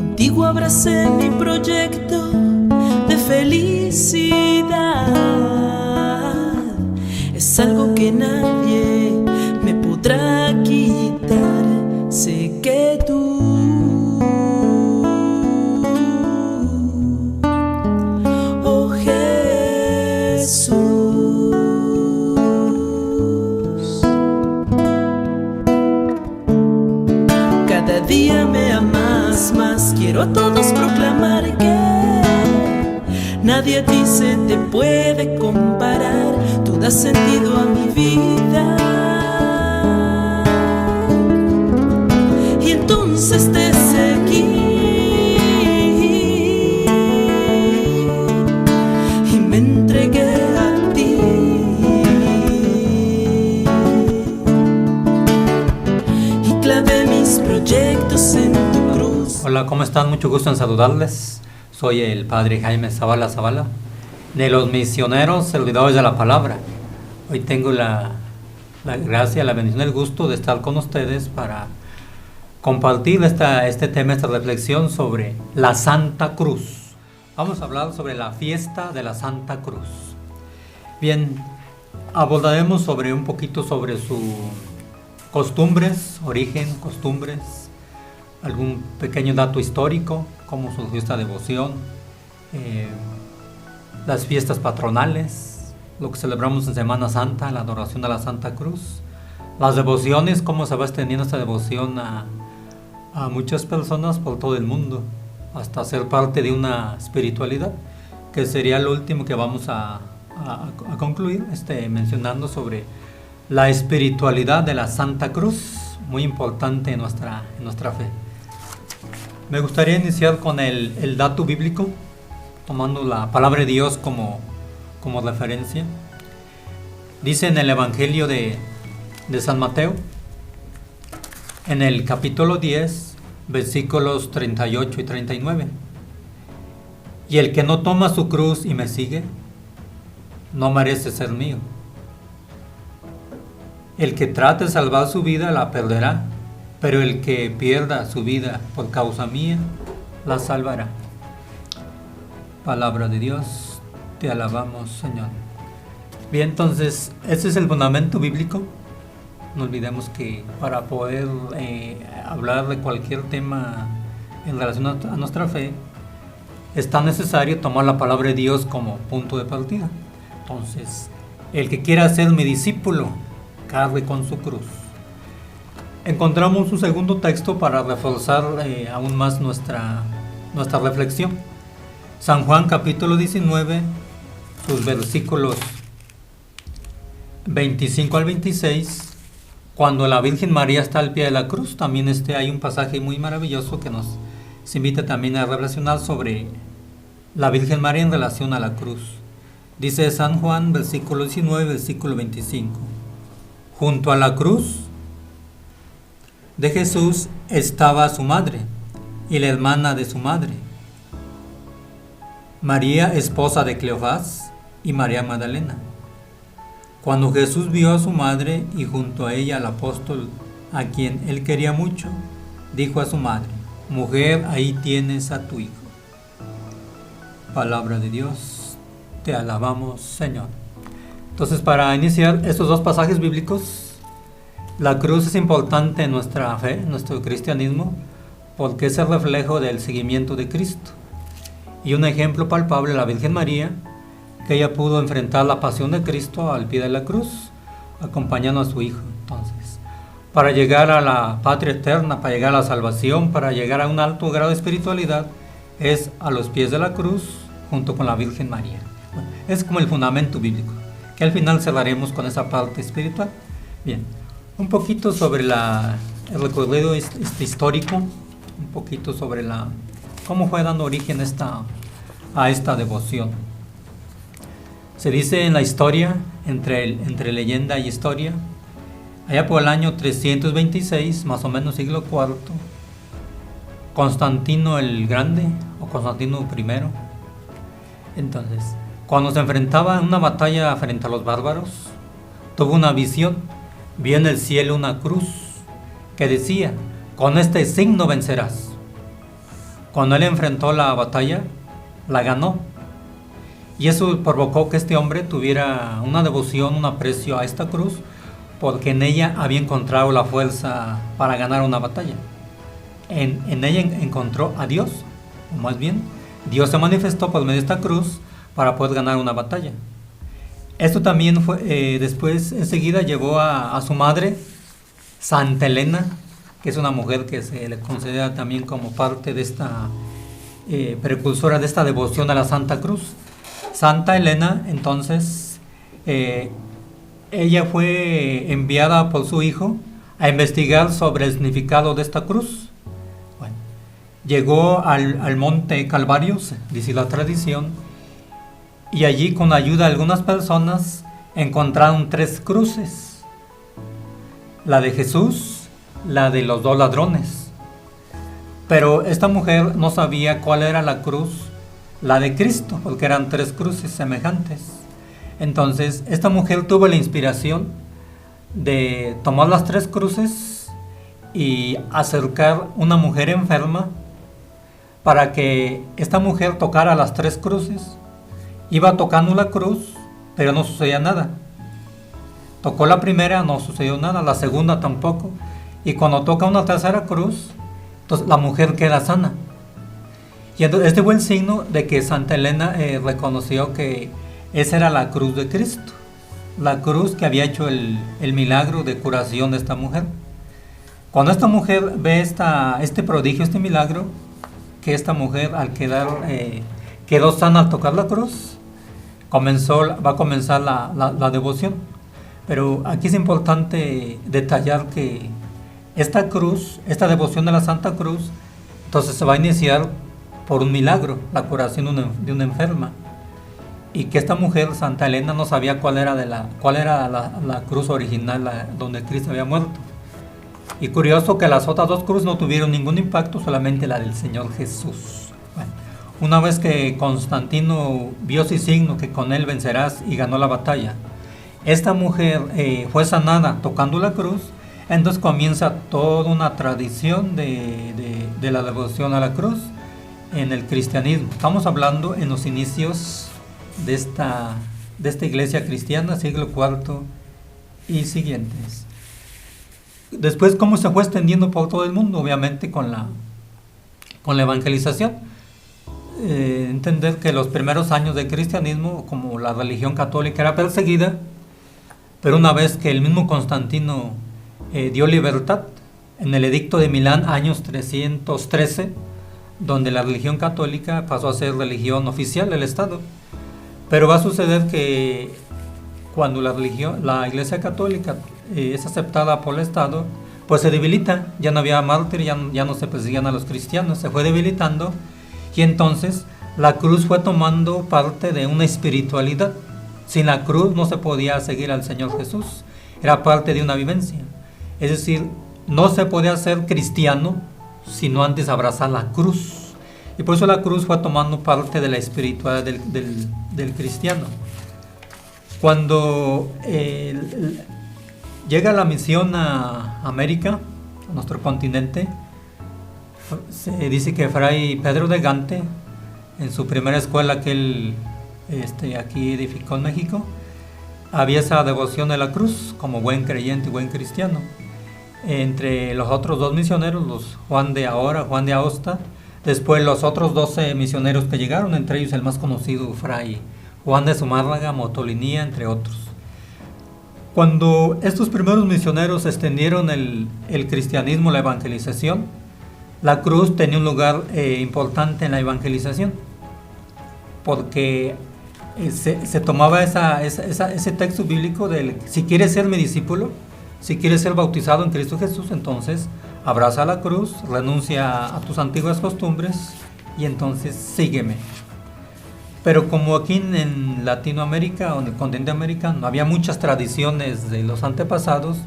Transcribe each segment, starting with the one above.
Contigo abracé mi proyecto de felicidad. Es algo que nadie me podrá quitar. Sé que tú, oh Jesús, cada día me amas más. Quiero a todos proclamar que nadie a ti se te puede comparar. Tú das sentido a mi vida y entonces te seguí y me entregué a ti y clavé mis proyectos en tu cruz. Hola, ¿cómo están? Mucho gusto en saludarles. Soy el Padre Jaime Zavala, de los misioneros servidores de la palabra. Hoy tengo la gracia, la bendición, el gusto de estar con ustedes para compartir este tema, esta reflexión sobre la Santa Cruz. Vamos a hablar sobre la fiesta de la Santa Cruz. Bien, abordaremos un poquito sobre sus costumbres, origen, costumbres, algún pequeño dato histórico, cómo surgió esta devoción, las fiestas patronales, lo que celebramos en Semana Santa, la adoración a la Santa Cruz, las devociones, cómo se va extendiendo esta devoción a muchas personas por todo el mundo, hasta ser parte de una espiritualidad, que sería lo último que vamos a concluir, mencionando sobre la espiritualidad de la Santa Cruz, muy importante en nuestra fe. Me gustaría iniciar con el dato bíblico, tomando la palabra de Dios como referencia. Dice en el Evangelio de San Mateo, en el capítulo 10, versículos 38 y 39. Y el que no toma su cruz y me sigue, no merece ser mío. El que trate de salvar su vida la perderá, pero el que pierda su vida por causa mía, la salvará. Palabra de Dios, te alabamos, Señor. Bien, entonces, ese es el fundamento bíblico. No olvidemos que para poder hablar de cualquier tema en relación a nuestra fe, es tan necesario tomar la palabra de Dios como punto de partida. Entonces, el que quiera ser mi discípulo, cargue con su cruz. Encontramos un segundo texto para reforzar aún más nuestra reflexión. San Juan capítulo 19, sus versículos 25 al 26, cuando la Virgen María está al pie de la cruz, también hay un pasaje muy maravilloso que nos invita también a reflexionar sobre la Virgen María en relación a la cruz. Dice San Juan, versículo 19, versículo 25. Junto a la cruz de Jesús estaba su madre y la hermana de su madre, María, esposa de Cleofás, y María Magdalena. Cuando Jesús vio a su madre y junto a ella al apóstol, a quien él quería mucho, dijo a su madre: mujer, ahí tienes a tu hijo. Palabra de Dios, te alabamos, Señor. Entonces, para iniciar estos dos pasajes bíblicos, la cruz es importante en nuestra fe, en nuestro cristianismo, porque es el reflejo del seguimiento de Cristo. Y un ejemplo palpable, la Virgen María, que ella pudo enfrentar la pasión de Cristo al pie de la cruz, acompañando a su Hijo. Entonces, para llegar a la patria eterna, para llegar a la salvación, para llegar a un alto grado de espiritualidad, es a los pies de la cruz, junto con la Virgen María. Bueno, es como el fundamento bíblico, que al final cerraremos con esa parte espiritual. Bien, un poquito sobre el recorrido histórico, un poquito sobre cómo fue dando origen a esta devoción. Se dice en la historia, entre leyenda y historia, allá por el año 326, más o menos siglo IV, Constantino el Grande, o Constantino I, entonces, cuando se enfrentaba en una batalla frente a los bárbaros, tuvo una visión, vio en el cielo una cruz que decía: con este signo vencerás. Cuando él enfrentó la batalla, la ganó. Y eso provocó que este hombre tuviera una devoción, un aprecio a esta cruz, porque en ella había encontrado la fuerza para ganar una batalla. En ella encontró a Dios, o más bien, Dios se manifestó por medio de esta cruz para poder ganar una batalla. Esto también fue, después enseguida llevó a su madre, Santa Elena, que es una mujer que se le considera también como parte de esta precursora de esta devoción a la Santa Cruz. Santa Elena, entonces, ella fue enviada por su hijo a investigar sobre el significado de esta cruz. Bueno, llegó al monte Calvario, dice la tradición, y allí, con ayuda de algunas personas, encontraron 3 cruces: la de Jesús, la de los 2 ladrones. Pero esta mujer no sabía cuál era la cruz, la de Cristo, porque eran 3 cruces semejantes. Entonces, esta mujer tuvo la inspiración de tomar las 3 cruces y acercar una mujer enferma para que esta mujer tocara las 3 cruces. Iba tocando la cruz, pero no sucedía nada. Tocó la primera, no sucedió nada, la segunda tampoco. Y cuando toca una tercera cruz, entonces la mujer queda sana. Y entonces este fue el signo de que Santa Elena reconoció que esa era la cruz de Cristo, la cruz que había hecho el milagro de curación de esta mujer. Cuando esta mujer ve este prodigio, este milagro, que esta mujer al quedó sana al tocar la cruz, va a comenzar la devoción. Pero aquí es importante detallar que esta cruz, esta devoción de la Santa Cruz, entonces se va a iniciar por un milagro, la curación de una enferma. Y que esta mujer, Santa Elena, no sabía cuál era la cruz original donde Cristo había muerto. Y curioso que las otras 2 cruces no tuvieron ningún impacto, solamente la del Señor Jesús. Bueno, una vez que Constantino vio ese signo, que con él vencerás, y ganó la batalla, esta mujer fue sanada tocando la cruz. Entonces comienza toda una tradición de la devoción a la cruz en el cristianismo. Estamos hablando en los inicios de esta iglesia cristiana, siglo IV y siguientes. Después, cómo se fue extendiendo por todo el mundo, obviamente con la evangelización. Entender que los primeros años del cristianismo, como la religión católica era perseguida, pero una vez que el mismo Constantino dio libertad, en el edicto de Milán, años 313, donde la religión católica pasó a ser religión oficial del Estado. Pero va a suceder que cuando la Iglesia Católica es aceptada por el Estado, pues se debilita, ya no había mártir, ya no se perseguían a los cristianos, se fue debilitando, y entonces la cruz fue tomando parte de una espiritualidad. Sin la cruz no se podía seguir al Señor Jesús, era parte de una vivencia. Es decir, no se podía ser cristiano sino antes abrazar la cruz. Y por eso la cruz fue tomando parte de la espiritualidad del cristiano. Cuando llega la misión a América, a nuestro continente, se dice que Fray Pedro de Gante, en su primera escuela que él aquí edificó en México, había esa devoción a la cruz como buen creyente y buen cristiano. Entre los otros 2 misioneros, los Juan de Aosta, después los otros 12 misioneros que llegaron, entre ellos el más conocido, Fray Juan de Zumárraga, Motolinía, entre otros. Cuando estos primeros misioneros extendieron el cristianismo, la evangelización, la cruz tenía un lugar importante en la evangelización, porque se tomaba ese texto bíblico del: si quieres ser mi discípulo, si quieres ser bautizado en Cristo Jesús, entonces abraza la cruz, renuncia a tus antiguas costumbres y entonces sígueme. Pero como aquí en Latinoamérica o en el continente americano había muchas tradiciones de los antepasados,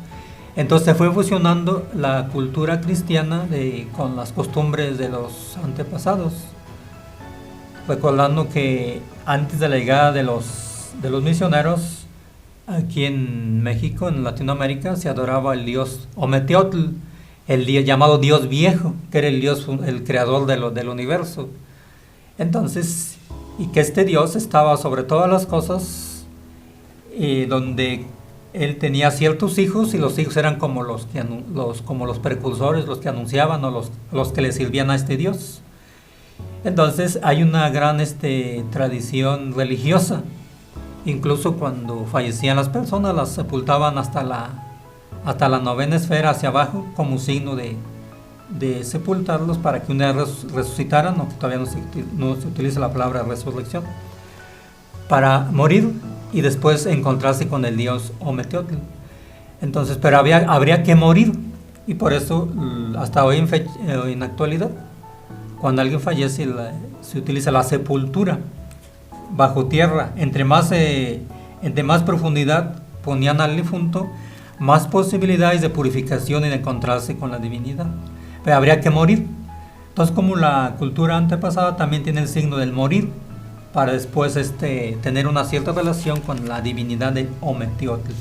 entonces se fue fusionando la cultura cristiana con las costumbres de los antepasados. Recordando que antes de la llegada de los misioneros, aquí en México, en Latinoamérica, se adoraba el dios Ometeotl, el día llamado Dios viejo, que era el Dios, el creador del universo. Entonces, y que este Dios estaba sobre todas las cosas, donde él tenía ciertos hijos, y los hijos eran como como los precursores, los que anunciaban, o los que le sirvían a este Dios. Entonces hay una gran tradición religiosa. Incluso cuando fallecían las personas, las sepultaban hasta la novena esfera hacia abajo, como signo de sepultarlos, para que un día resucitaran, aunque todavía no se utiliza la palabra resurrección, para morir y después encontrarse con el dios Ometeotl. Entonces, pero habría que morir, y por eso hasta hoy en la actualidad, cuando alguien fallece, se utiliza la sepultura bajo tierra. Entre más profundidad ponían al difunto, más posibilidades de purificación y de encontrarse con la divinidad. Pero habría que morir. Entonces, como la cultura antepasada también tiene el signo del morir, para después tener una cierta relación con la divinidad de Ometeotl.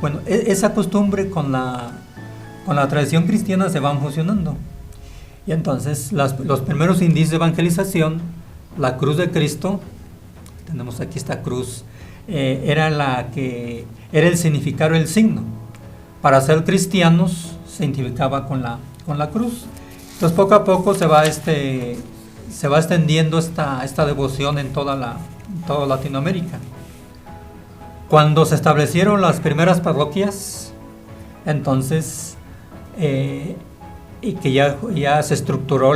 Bueno, esa costumbre con la tradición cristiana se van fusionando. Y entonces los primeros indicios de evangelización, la cruz de Cristo, tenemos aquí esta cruz, era el significado, el signo. Para ser cristianos se identificaba con la cruz. Entonces poco a poco se va extendiendo esta devoción en toda Latinoamérica. Cuando se establecieron las primeras parroquias, entonces, y que ya se estructuró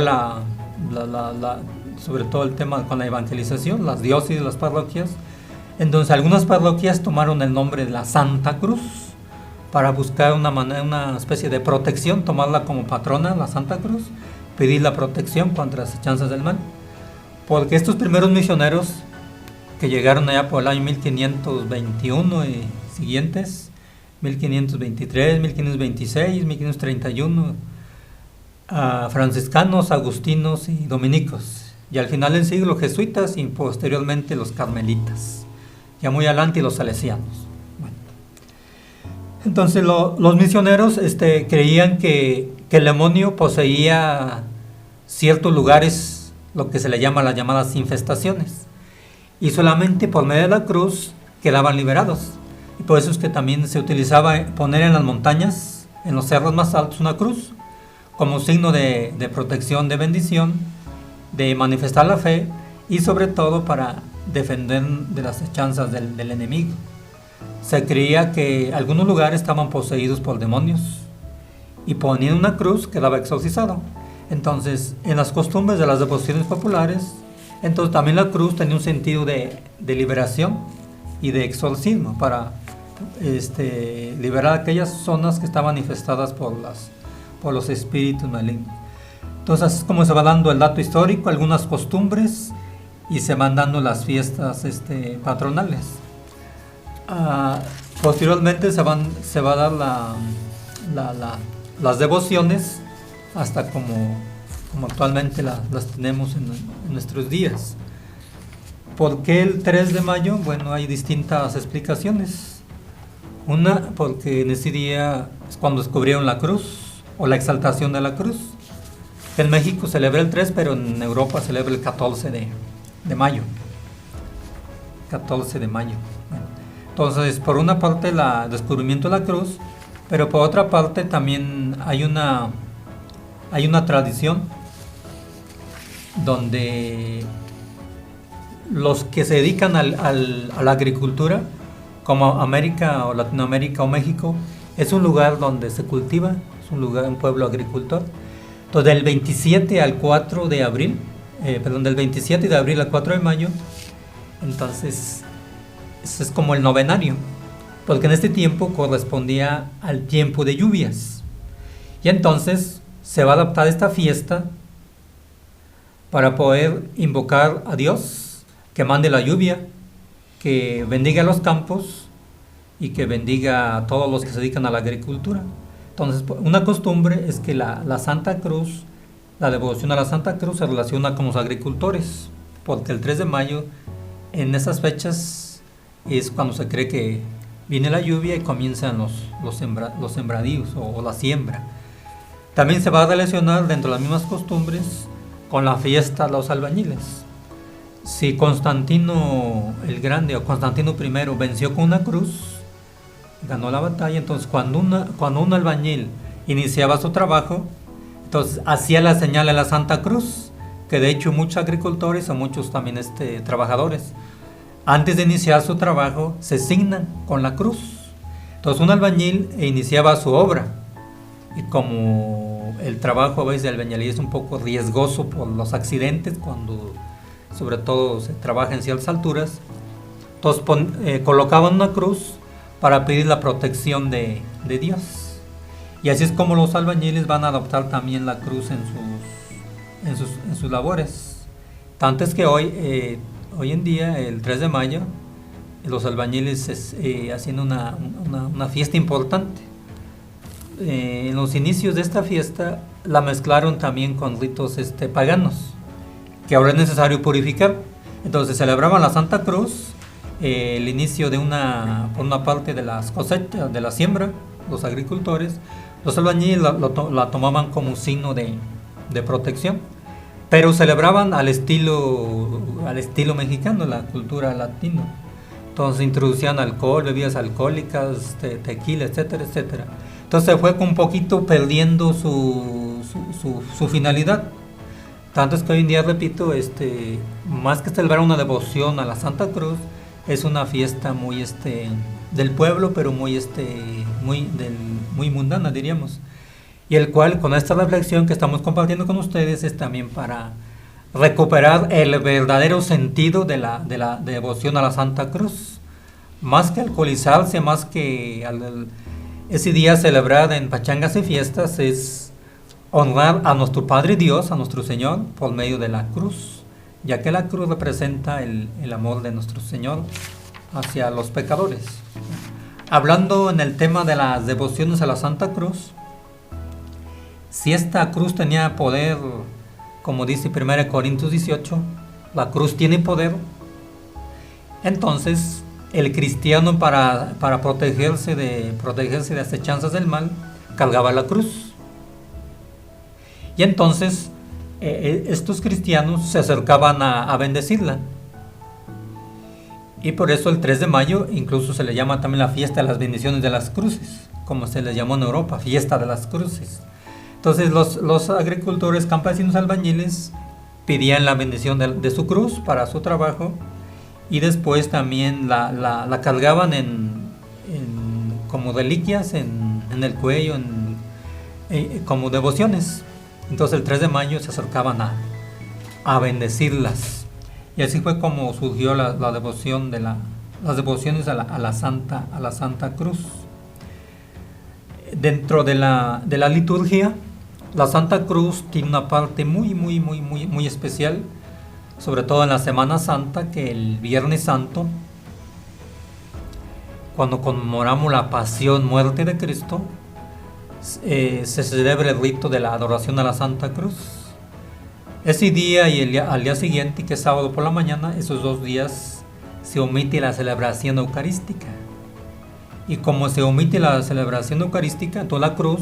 sobre todo el tema con la evangelización, las diócesis, las parroquias, entonces algunas parroquias tomaron el nombre de la Santa Cruz para buscar una especie de protección, tomarla como patrona, la Santa Cruz, pedir la protección contra las acechanzas del mal. Porque estos primeros misioneros que llegaron allá por el año 1521 y siguientes, 1523, 1526, 1531, franciscanos, agustinos y dominicos, y al final del siglo jesuitas, y posteriormente los carmelitas, ya muy adelante los salesianos. Bueno. Entonces los misioneros creían que el demonio poseía ciertos lugares, lo que se le llama las llamadas infestaciones, y solamente por medio de la cruz quedaban liberados. Y por eso es que también se utilizaba poner en las montañas, en los cerros más altos, una cruz, como signo de protección, de bendición, de manifestar la fe, y sobre todo para defender de las acechanzas del enemigo. Se creía que algunos lugares estaban poseídos por demonios, y poniendo una cruz quedaba exorcizado. Entonces, en las costumbres de las devociones populares, entonces también la cruz tenía un sentido de liberación y de exorcismo, para liberar aquellas zonas que estaban infestadas por los espíritus malignos. Entonces, así es como se va dando el dato histórico, algunas costumbres, y se van dando las fiestas patronales. Posteriormente se va a dar las devociones, hasta como actualmente las tenemos en nuestros días. ¿Por qué el 3 de mayo? Bueno, hay distintas explicaciones. Una, porque en ese día es cuando descubrieron la cruz, o la exaltación de la cruz. En México se celebra el 3, pero en Europa se celebra el 14 de mayo. 14 de mayo. Bueno, entonces, por una parte, el descubrimiento de la cruz, pero por otra parte también hay una tradición donde los que se dedican a la agricultura, como América o Latinoamérica o México, es un lugar donde se cultiva, es un pueblo agricultor. Entonces, del 27 al 4 de abril, del 27 de abril al 4 de mayo, entonces, eso es como el novenario, porque en este tiempo correspondía al tiempo de lluvias. Y entonces se va a adaptar esta fiesta para poder invocar a Dios, que mande la lluvia, que bendiga los campos y que bendiga a todos los que se dedican a la agricultura. Entonces, una costumbre es que la Santa Cruz, la devoción a la Santa Cruz, se relaciona con los agricultores, porque el 3 de mayo, en esas fechas, es cuando se cree que viene la lluvia y comienzan los sembradíos o la siembra. También se va a relacionar dentro de las mismas costumbres con la fiesta de los albañiles. Si Constantino el Grande o Constantino I venció con una cruz, ganó la batalla, entonces cuando un albañil iniciaba su trabajo, entonces hacía la señal de la Santa Cruz, que de hecho muchos agricultores o muchos también trabajadores, antes de iniciar su trabajo, se signan con la cruz. Entonces un albañil iniciaba su obra, y como el trabajo a veces de albañilería es un poco riesgoso por los accidentes, cuando sobre todo se trabaja en ciertas alturas, entonces colocaban una cruz para pedir la protección de Dios. Y así es como los albañiles van a adoptar también la cruz en sus labores. Tanto es que hoy en día, el 3 de mayo, los albañiles hacen una fiesta importante. En los inicios de esta fiesta la mezclaron también con ritos paganos, que ahora es necesario purificar. Entonces celebraban la Santa Cruz, el inicio por una parte de las cosechas, de la siembra, los agricultores. Los albañiles la tomaban como signo de protección, pero celebraban al estilo mexicano, la cultura latina. Entonces introducían alcohol, bebidas alcohólicas, tequila, etcétera, etcétera. Entonces fue un poquito perdiendo su finalidad. Tanto es que hoy en día, repito, más que celebrar una devoción a la Santa Cruz, es una fiesta muy del pueblo, pero muy mundana, diríamos. Y el cual, con esta reflexión que estamos compartiendo con ustedes, es también para recuperar el verdadero sentido de la devoción a la Santa Cruz. Más que alcoholizarse, más que ese día celebrar en pachangas y fiestas, es honrar a nuestro Padre Dios, a nuestro Señor, por medio de la cruz, ya que la cruz representa el amor de nuestro Señor hacia los pecadores. Hablando en el tema de las devociones a la Santa Cruz, si esta cruz tenía poder, como dice 1 Corintios 18, la cruz tiene poder, entonces el cristiano para protegerse de acechanzas del mal, cargaba la cruz. Y entonces estos cristianos se acercaban a bendecirla. Y por eso el 3 de mayo incluso se le llama también la fiesta de las bendiciones de las cruces, como se le llamó en Europa, fiesta de las cruces. Entonces los agricultores, campesinos, albañiles pedían la bendición de su cruz para su trabajo, y después también la cargaban como reliquias en el cuello, como devociones. Entonces el 3 de mayo se acercaban a bendecirlas. Y así fue como surgió la devoción las devociones a la Santa Cruz. Dentro de la liturgia, la Santa Cruz tiene una parte muy especial, sobre todo en la Semana Santa, que el Viernes Santo, cuando conmemoramos la pasión, muerte de Cristo, se celebra el rito de la adoración a la Santa Cruz. Ese día y al día siguiente, que es sábado por la mañana, esos 2 días se omite la celebración eucarística. Y como se omite la celebración eucarística, toda la cruz,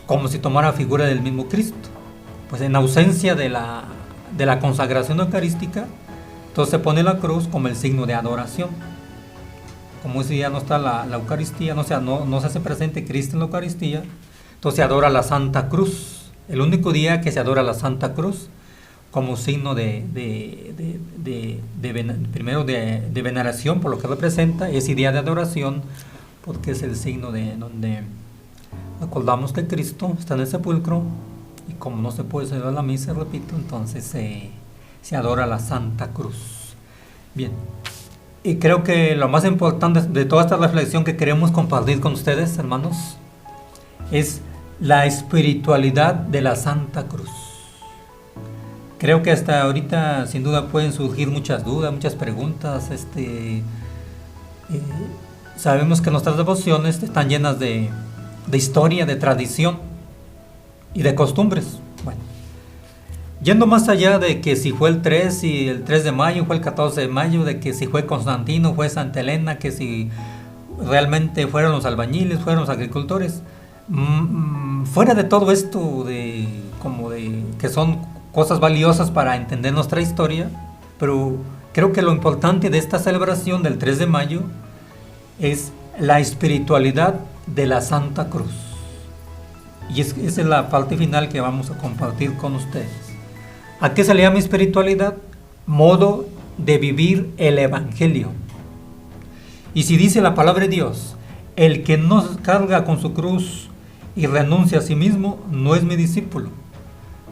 como si tomara figura del mismo Cristo. Pues en ausencia de la consagración eucarística, entonces se pone la cruz como el signo de adoración. Como ese día no está la Eucaristía, no se hace presente Cristo en la Eucaristía, entonces se adora la Santa Cruz. El único día que se adora la Santa Cruz como signo primero de veneración por lo que representa, ese día de adoración, porque es el signo de donde acordamos que Cristo está en el sepulcro, y como no se puede celebrar la misa, repito, entonces se adora la Santa Cruz. Bien, y creo que lo más importante de toda esta reflexión que queremos compartir con ustedes, hermanos, es la espiritualidad de la Santa Cruz. Creo que hasta ahorita sin duda pueden surgir muchas dudas, muchas preguntas. Sabemos que nuestras devociones están llenas de historia, de tradición y de costumbres. Bueno, yendo más allá de que si fue el 3 de mayo, fue el 14 de mayo, de que si fue Constantino, fue Santa Elena, que si realmente fueron los albañiles, fueron los agricultores, fuera de todo esto de que son cosas valiosas para entender nuestra historia, pero creo que lo importante de esta celebración del 3 de mayo es la espiritualidad de la Santa Cruz. Y esa es la parte final que vamos a compartir con ustedes. ¿A qué se le llama espiritualidad? Modo de vivir el Evangelio. Y si dice la palabra de Dios, el que no carga con su cruz y renuncia a sí mismo, no es mi discípulo.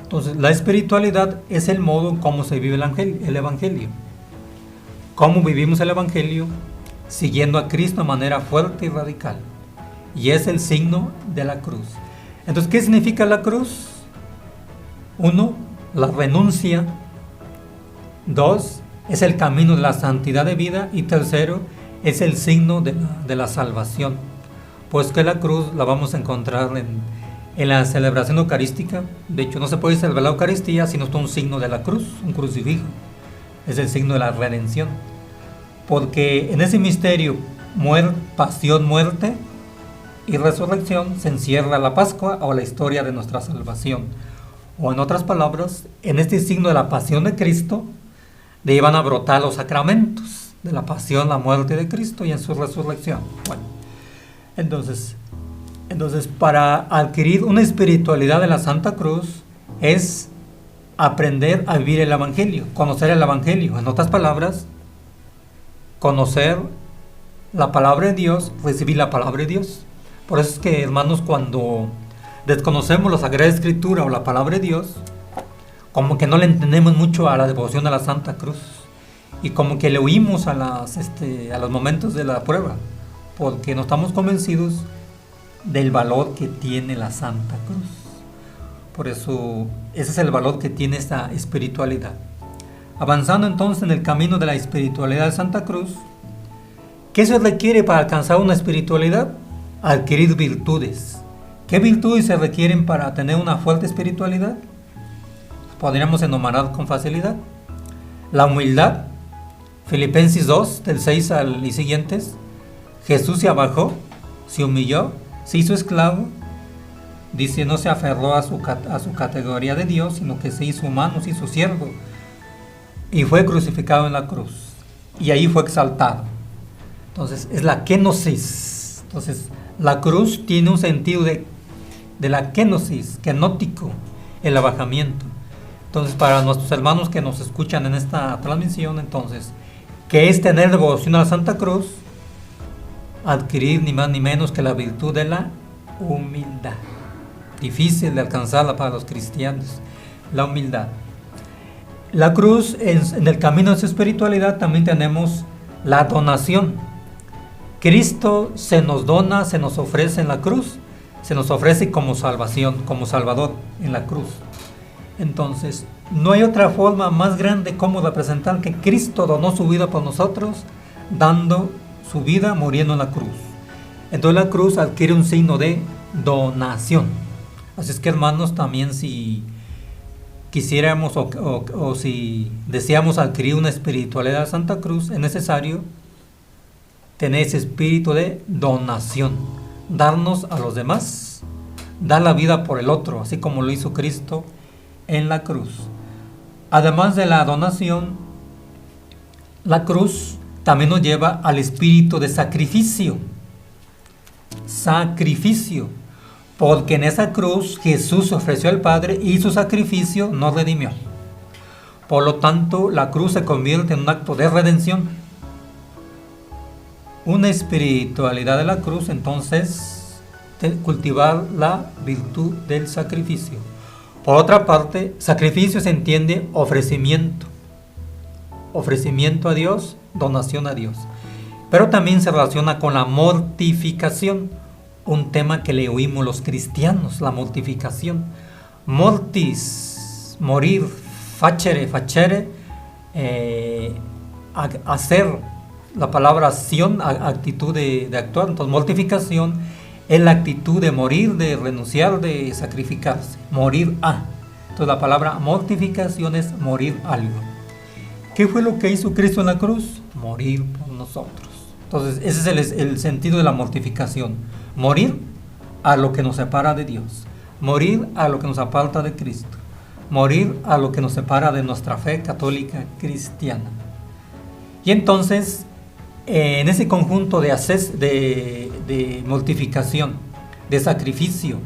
Entonces, la espiritualidad es el modo en cómo se vive el Evangelio. Cómo vivimos el Evangelio, siguiendo a Cristo de manera fuerte y radical. Y es el signo de la cruz. Entonces, ¿qué significa la cruz? 1, la renuncia. 2, es el camino de la santidad de vida. Y 3, es el signo de la salvación. Pues que la cruz la vamos a encontrar en la celebración eucarística. De hecho, no se puede celebrar la Eucaristía si no está un signo de la cruz, un crucifijo. Es el signo de la redención. Porque en ese misterio, pasión, muerte y resurrección, se encierra la Pascua o la historia de nuestra salvación. O en otras palabras, en este signo de la pasión de Cristo, de ahí van a brotar los sacramentos de la pasión, la muerte de Cristo y en su resurrección. Bueno, entonces para adquirir una espiritualidad de la Santa Cruz es aprender a vivir el Evangelio, conocer el Evangelio. En otras palabras, conocer la palabra de Dios, recibir la palabra de Dios. Por eso es que, hermanos, cuando desconocemos la Sagrada Escritura o la palabra de Dios, como que no le entendemos mucho a la devoción a la Santa Cruz y como que le huimos a los momentos de la prueba, porque no estamos convencidos del valor que tiene la Santa Cruz. Por eso, ese es el valor que tiene esta espiritualidad. Avanzando entonces en el camino de la espiritualidad de Santa Cruz, ¿qué se requiere para alcanzar una espiritualidad? Adquirir virtudes. ¿Qué virtudes se requieren para tener una fuerte espiritualidad? Podríamos enumerar con facilidad. La humildad. Filipenses 2, del 6 y siguientes. Jesús se abajó, se humilló, se hizo esclavo. Dice, no se aferró a su categoría de Dios, sino que se hizo humano, se hizo siervo. Y fue crucificado en la cruz. Y ahí fue exaltado. Entonces, es la kenosis. Entonces, la cruz tiene un sentido de la kenosis, kenótico, el abajamiento. Entonces, para nuestros hermanos que nos escuchan en esta transmisión, entonces, ¿qué es tener devoción a la Santa Cruz? Adquirir ni más ni menos que la virtud de la humildad. Difícil de alcanzarla para los cristianos, la humildad. La cruz, en el camino de su espiritualidad, también tenemos la donación. Cristo se nos dona, se nos ofrece en la cruz, se nos ofrece como salvación, como Salvador en la cruz. Entonces, no hay otra forma más grande como representar que Cristo donó su vida por nosotros, dando su vida, muriendo en la cruz. Entonces la cruz adquiere un signo de donación. Así es que, hermanos, también si quisiéramos o si deseamos adquirir una espiritualidad de Santa Cruz, es necesario tener ese espíritu de donación, darnos a los demás, dar la vida por el otro, así como lo hizo Cristo en la cruz. Además de la donación, la cruz también nos lleva al espíritu de sacrificio. Sacrificio. Porque en esa cruz Jesús se ofreció al Padre y su sacrificio nos redimió. Por lo tanto, la cruz se convierte en un acto de redención. Una espiritualidad de la cruz, entonces, cultivar la virtud del sacrificio. Por otra parte, sacrificio se entiende ofrecimiento. Ofrecimiento a Dios, donación a Dios. Pero también se relaciona con la mortificación, un tema que le oímos los cristianos, la mortificación. Mortis, morir, facere, hacer, la palabra acción, actitud de actuar. Entonces, mortificación es la actitud de morir, de renunciar, de sacrificarse, morir a. Entonces, la palabra mortificación es morir algo. ¿Qué fue lo que hizo Cristo en la cruz? Morir por nosotros. Entonces, ese es el sentido de la mortificación. Morir a lo que nos separa de Dios, morir a lo que nos aparta de Cristo, morir a lo que nos separa de nuestra fe católica cristiana. Y entonces, en ese conjunto de mortificación, de sacrificio,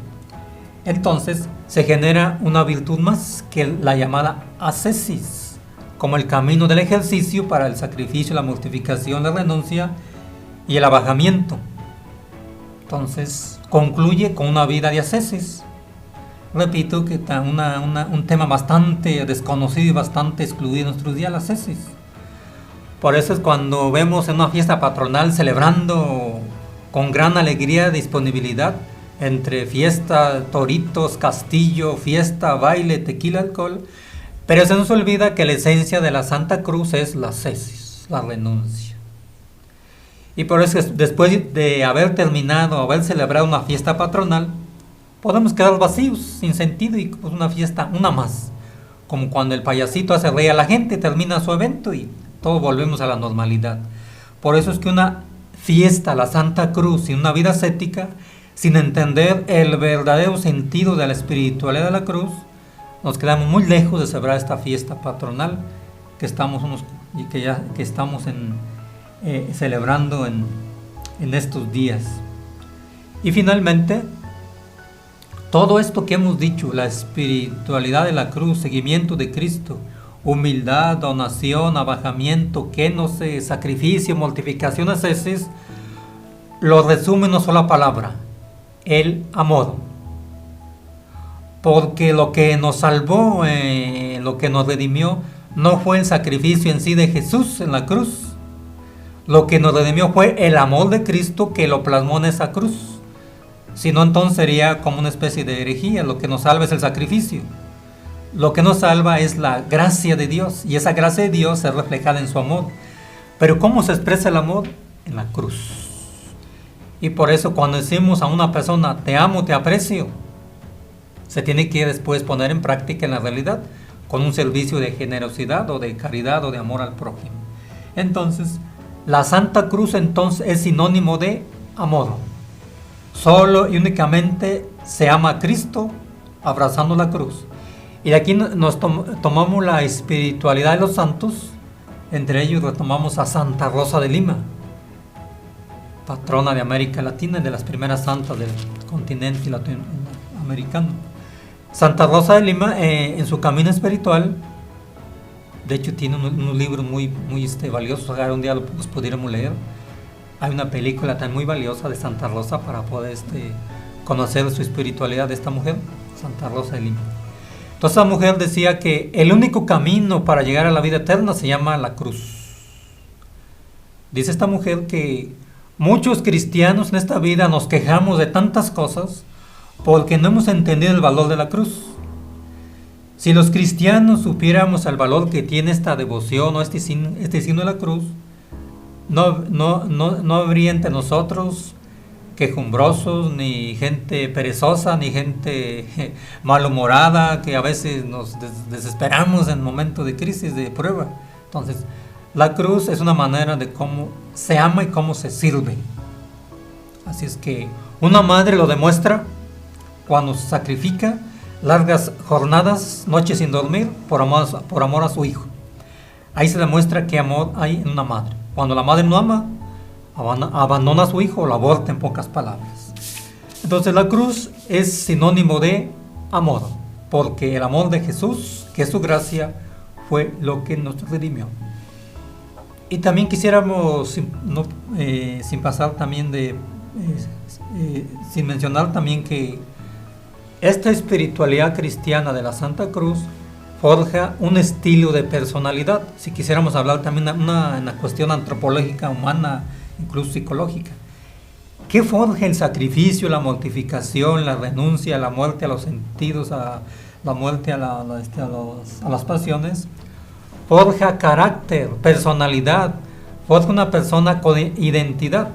entonces se genera una virtud más, que la llamada ascesis, como el camino del ejercicio para el sacrificio, la mortificación, la renuncia y el abajamiento. Entonces concluye con una vida de ascesis. Repito que está un tema bastante desconocido y bastante excluido en nuestros días, la ascesis. Por eso es cuando vemos en una fiesta patronal celebrando con gran alegría y disponibilidad, entre fiesta, toritos, castillo, fiesta, baile, tequila, alcohol, pero se nos olvida que la esencia de la Santa Cruz es la ascesis, la renuncia. Y por eso después de haber terminado, haber celebrado una fiesta patronal, podemos quedar vacíos, sin sentido, y pues una fiesta, una más. Como cuando el payasito hace reír a la gente, termina su evento y todos volvemos a la normalidad. Por eso es que una fiesta, la Santa Cruz, y una vida ascética, sin entender el verdadero sentido de la espiritualidad de la cruz, nos quedamos muy lejos de celebrar esta fiesta patronal que estamos celebrando en estos días. Y finalmente, todo esto que hemos dicho, la espiritualidad de la cruz, seguimiento de Cristo, humildad, donación, abajamiento, kenosis, sacrificio, mortificación, ascesis, lo resume en una sola palabra: el amor. Porque lo que nos salvó, lo que nos redimió, no fue el sacrificio en sí de Jesús en la cruz. Lo que nos redimió fue el amor de Cristo, que lo plasmó en esa cruz. Si no, entonces sería como una especie de herejía. Lo que nos salva es el sacrificio. Lo que nos salva es la gracia de Dios, y esa gracia de Dios es reflejada en su amor. Pero ¿cómo se expresa el amor? En la cruz. Y por eso cuando decimos a una persona te amo, te aprecio, se tiene que después poner en práctica en la realidad, con un servicio de generosidad o de caridad o de amor al prójimo. Entonces, la Santa Cruz entonces es sinónimo de amor. Solo y únicamente se ama a Cristo abrazando la cruz. Y de aquí nos tomamos la espiritualidad de los santos. Entre ellos retomamos a Santa Rosa de Lima, patrona de América Latina y de las primeras santas del continente latinoamericano. Santa Rosa de Lima, en su camino espiritual, de hecho tiene unos libros muy valiosos. Un día los pudiéramos leer. Hay una película también muy valiosa de Santa Rosa para poder conocer su espiritualidad de esta mujer, Santa Rosa de Lima. Entonces la mujer decía que el único camino para llegar a la vida eterna se llama la cruz. Dice esta mujer que muchos cristianos en esta vida nos quejamos de tantas cosas porque no hemos entendido el valor de la cruz. Si los cristianos supiéramos el valor que tiene esta devoción o este signo de la cruz, no habría entre nosotros quejumbrosos, ni gente perezosa, ni gente malhumorada, que a veces nos desesperamos en momentos de crisis, de prueba. Entonces, la cruz es una manera de cómo se ama y cómo se sirve. Así es que una madre lo demuestra cuando se sacrifica largas jornadas, noches sin dormir, por amor a su hijo. Ahí se demuestra qué amor hay en una madre. Cuando la madre no ama, abandona a su hijo o lo aborta, en pocas palabras. Entonces la cruz es sinónimo de amor, porque el amor de Jesús, que es su gracia, fue lo que nos redimió. Y también quisiéramos, sin pasar también sin mencionar también que esta espiritualidad cristiana de la Santa Cruz forja un estilo de personalidad. Si quisiéramos hablar también una cuestión antropológica, humana, incluso psicológica. ¿Qué forja el sacrificio, la mortificación, la renuncia, la muerte a los sentidos, a la muerte a las pasiones? Forja carácter, personalidad, forja una persona con identidad.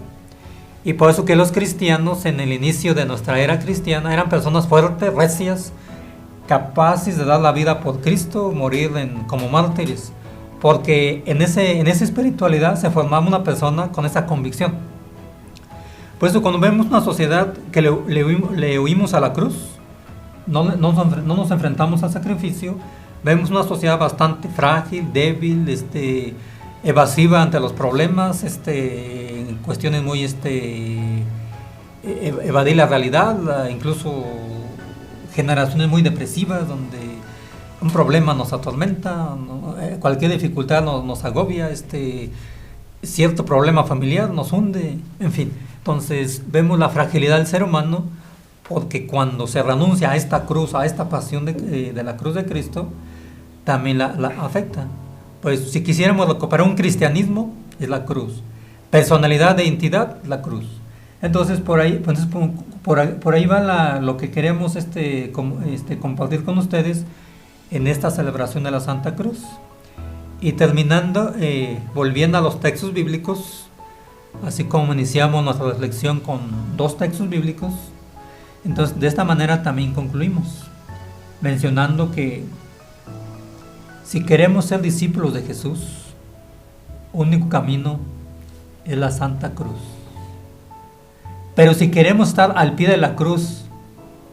Y por eso que los cristianos en el inicio de nuestra era cristiana eran personas fuertes, recias, capaces de dar la vida por Cristo, morir como mártires, porque en esa espiritualidad se formaba una persona con esa convicción. Por eso cuando vemos una sociedad que le huimos a la cruz, no nos enfrentamos al sacrificio, vemos una sociedad bastante frágil, débil, evasiva ante los problemas, en cuestiones muy evadir la realidad, incluso generaciones muy depresivas donde un problema nos atormenta, cualquier dificultad nos agobia, cierto problema familiar nos hunde, en fin. Entonces vemos la fragilidad del ser humano, porque cuando se renuncia a esta cruz, a esta pasión de la cruz de Cristo, también la afecta. Pues si quisiéramos recuperar un cristianismo, es la cruz. Personalidad de identidad, la cruz. Entonces por ahí va lo que queremos compartir con ustedes en esta celebración de la Santa Cruz. Y terminando, volviendo a los textos bíblicos, así como iniciamos nuestra reflexión con 2 textos bíblicos, entonces de esta manera también concluimos, mencionando que si queremos ser discípulos de Jesús, único camino es la Santa Cruz. Pero si queremos estar al pie de la cruz,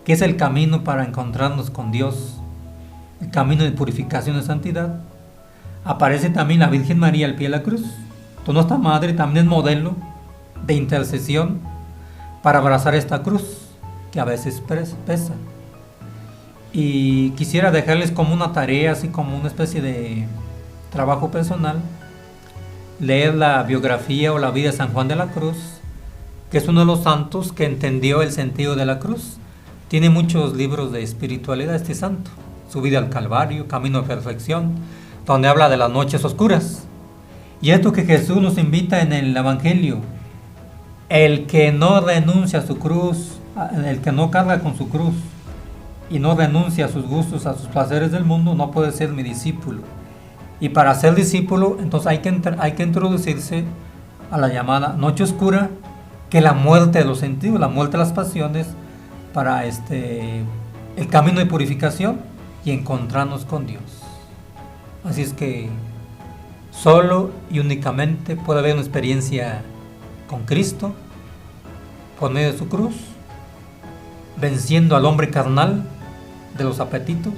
que es el camino para encontrarnos con Dios, el camino de purificación y santidad, aparece también la Virgen María al pie de la cruz. Entonces nuestra Madre también es modelo de intercesión para abrazar esta cruz que a veces pesa. Y quisiera dejarles como una tarea, así como una especie de trabajo personal, leer la biografía o la vida de San Juan de la Cruz, que es uno de los santos que entendió el sentido de la cruz. Tiene muchos libros de espiritualidad este santo, su vida al Calvario, Camino de Perfección, donde habla de las noches oscuras. Y esto que Jesús nos invita en el Evangelio, el que no renuncia a su cruz, el que no carga con su cruz y no renuncia a sus gustos, a sus placeres del mundo, no puede ser mi discípulo. Y para ser discípulo, entonces hay que introducirse a la llamada noche oscura, que es la muerte de los sentidos, la muerte de las pasiones, para el camino de purificación y encontrarnos con Dios. Así es que solo y únicamente puede haber una experiencia con Cristo por medio de su cruz, venciendo al hombre carnal de los apetitos,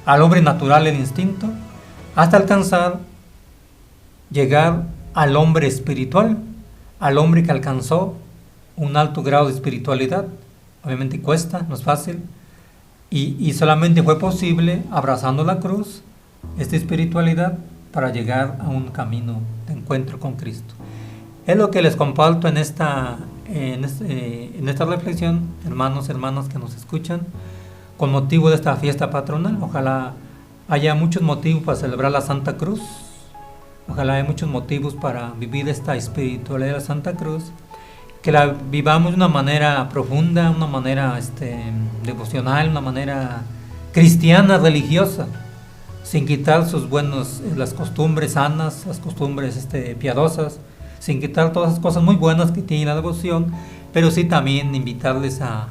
al hombre natural del instinto, hasta alcanzar, llegar al hombre espiritual, al hombre que alcanzó un alto grado de espiritualidad. Obviamente cuesta, no es fácil, y solamente fue posible abrazando la cruz, esta espiritualidad, para llegar a un camino de encuentro con Cristo. Es lo que les comparto en esta reflexión, hermanos, hermanas que nos escuchan, con motivo de esta fiesta patronal. Ojalá haya muchos motivos para celebrar la Santa Cruz, ojalá haya muchos motivos para vivir esta espiritualidad de la Santa Cruz, que la vivamos de una manera profunda, una manera devocional, una manera cristiana, religiosa, sin quitar las costumbres sanas, las costumbres piadosas, sin quitar todas las cosas muy buenas que tiene la devoción, pero sí también invitarles a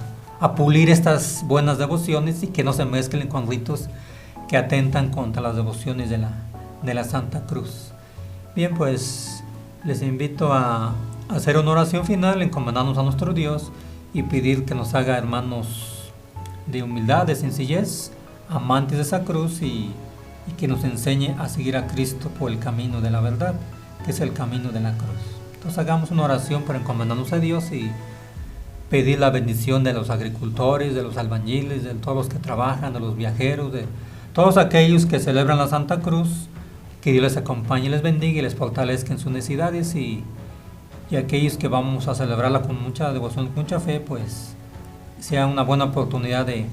pulir estas buenas devociones y que no se mezclen con ritos que atentan contra las devociones de la Santa Cruz. Bien, pues les invito a hacer una oración final, encomendarnos a nuestro Dios y pedir que nos haga hermanos de humildad, de sencillez, amantes de esa cruz, y que nos enseñe a seguir a Cristo por el camino de la verdad, que es el camino de la cruz. Entonces hagamos una oración para encomendarnos a Dios y pedir la bendición de los agricultores, de los albañiles, de todos los que trabajan, de los viajeros, de todos aquellos que celebran la Santa Cruz, que Dios les acompañe y les bendiga y les fortalezca en sus necesidades, y aquellos que vamos a celebrarla con mucha devoción, con mucha fe, pues sea una buena oportunidad de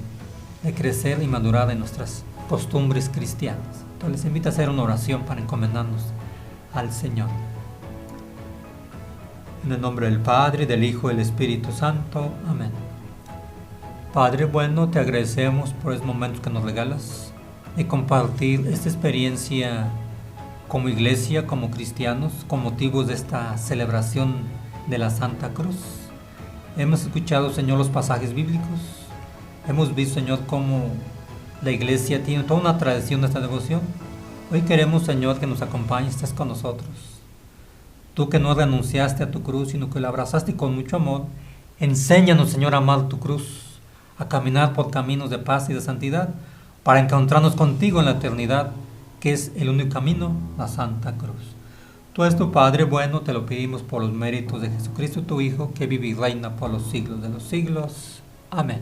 crecer y madurar en nuestras costumbres cristianas. Entonces les invito a hacer una oración para encomendarnos al Señor. En el nombre del Padre, del Hijo y del Espíritu Santo. Amén. Padre bueno, te agradecemos por estos momentos que nos regalas de compartir esta experiencia como iglesia, como cristianos, con motivos de esta celebración de la Santa Cruz. Hemos escuchado, Señor, los pasajes bíblicos. Hemos visto, Señor, cómo la iglesia tiene toda una tradición de esta devoción. Hoy queremos, Señor, que nos acompañes, estés con nosotros. Tú que no renunciaste a tu cruz, sino que la abrazaste con mucho amor, Enséñanos, Señor, a amar tu cruz, a caminar por caminos de paz y de santidad, para encontrarnos contigo en la eternidad, que es el único camino, la Santa Cruz. Tú eres tu Padre bueno, te lo pedimos por los méritos de Jesucristo, tu Hijo, que vive y reina por los siglos de los siglos. Amén.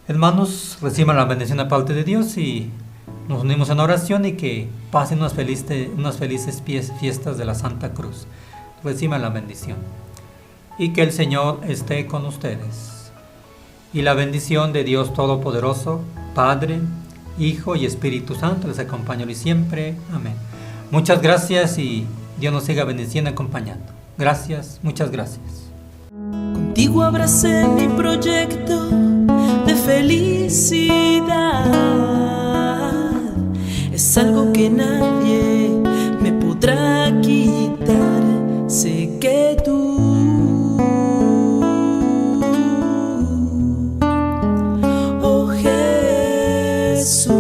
Hermanos, reciban la bendición de parte de Dios y nos unimos en oración y que pasen unas felices fiestas de la Santa Cruz. Reciban la bendición. Y que el Señor esté con ustedes. Y la bendición de Dios Todopoderoso, Padre, Hijo y Espíritu Santo les acompañe hoy y siempre. Amén. Muchas gracias y Dios nos siga bendiciendo y acompañando. Gracias, muchas gracias. Contigo abracé mi proyecto de felicidad. Es algo que nadie me podrá quitar. Sé que tú, oh Jesús,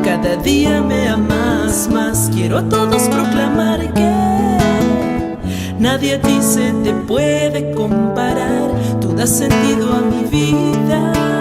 cada día me amas más. Quiero a todos proclamar que nadie a ti se te puede comparar. Tú das sentido a mi vida.